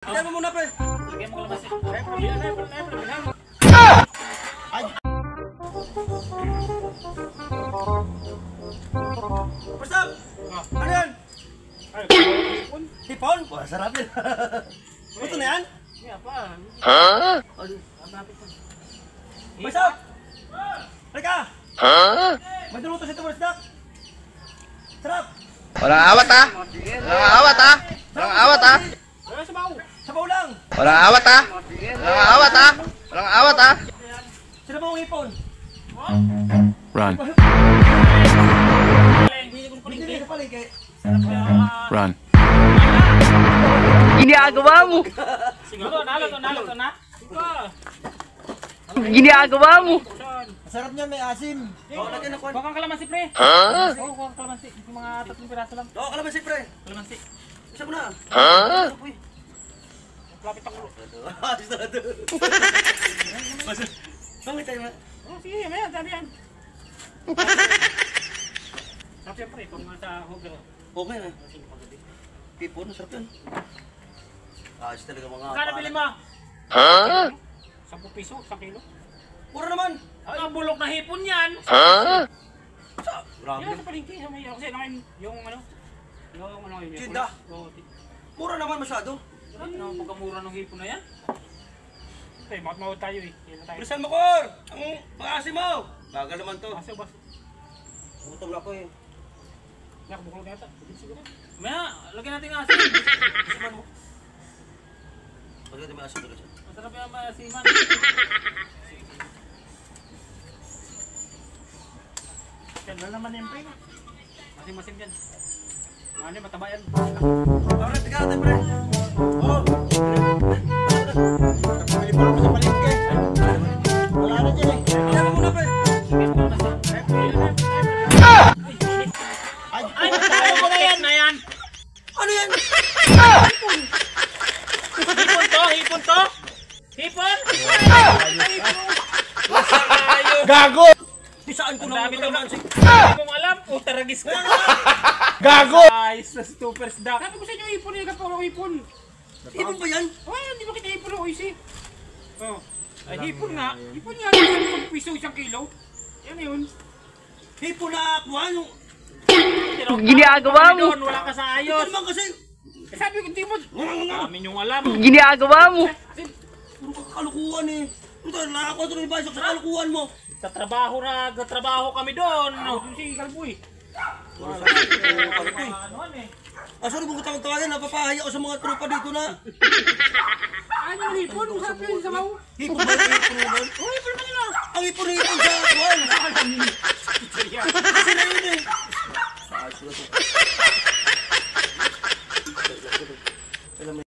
Lagyan mo muna, pre. Lagyan mo kalamansi. Ay! What's up? Ano yan? Hipon? Wah, sarap yan. Ito na yan? Hindi pa. What's up? Halika! May niluto si Tumas Dak. Sarap! Walang awat ha? Walang awat ha? Walang awat ha? Wala sa bawo. Sabaw lang! Walang awat ha? Walang awat ha? Walang awat ha? Sino ba ang hipon? Run. Hindi ka palengke. Run. Ginagawa mo! Siguro, nalo to na. Ginagawa mo! Sarap niya, may asim. Lagyan ako. Bukang kalamansi, pre. Oo, bukang kalamansi. Yung mga 3 piraso lang. Oo, kalamansi, pre. Kalamansi. Isa mo na. Lapit ang ulo. Ayos na ito. Pangit tayo, ma. Oh, sige, maya, sabi yan. Sarap yan, pre. Kung sa hugel. Okay na. Hipon, sarap yan. Ayos talaga mga... Kano bili mo? 10 piso, 1 kilo. Puro naman. Ang bulok na hipon yan. Grabe. Yan sa palengke. Kasi naman yung ano. Yung ano yun. Tinda. Puro naman masyado. Ano, pagkamura ng hipon na yan? Eh, mawad tayo eh. Kailan tayo? Bilisan mo, Kor! Ang pang-asim mo! Bagal naman to. Basta, basta. Gutom na ako eh. Nakabuklog na yata. Siguro. Maya, lagyan natin ng asin. Asiman mo. Pagkat may asim talaga siya. Masarap yung asiman. Yan lang naman yung pre. Masim-masim yan. Ano yung mataba yan? Alright, tignan natin, pre. Oo. Pili pa naman sa palengke. Wala na dyan eh. Tignan mo muna, pre. Ay, tayo ko na yan! Ano yan? Hipon to? Hipon? Gago! Di saan ko Ang naman dami naman si... Hindi kong alam, puta ragis ka. Gago! Ay, sa stupers duck. Sabi ko sa inyo, hipon yung kapuro hipon. Ibon ba yan? Ay, hindi ba kita hipon o isi? Oh. Ay, hipon nga. Hipon nga. 10 piso 1 kilo. Yan yun. Hipon na kuha yung... Ginagawa mo! Doon, wala ka sa Ito ayos. naman kasi... Eh, sabi ko, hindi mo. Amin yung alam. Ginagawa mo! Puro kakalukuhan eh. Ito, nakakuha ito ng basok sa kalukuhan mo. Nagtatrabaho kami doon. Yung si Kalboy. Ano eh. Sorry kung tawag-tawagan, napapahayak ako sa mga tropa dito na. Ano yung hipon? Usap yun sa mau. Hipon ba yung hipon na doon? Oh, hipon pa nila. Ang hipon na hipon sa kuhan. Kasi na yun eh. Ayos na ito.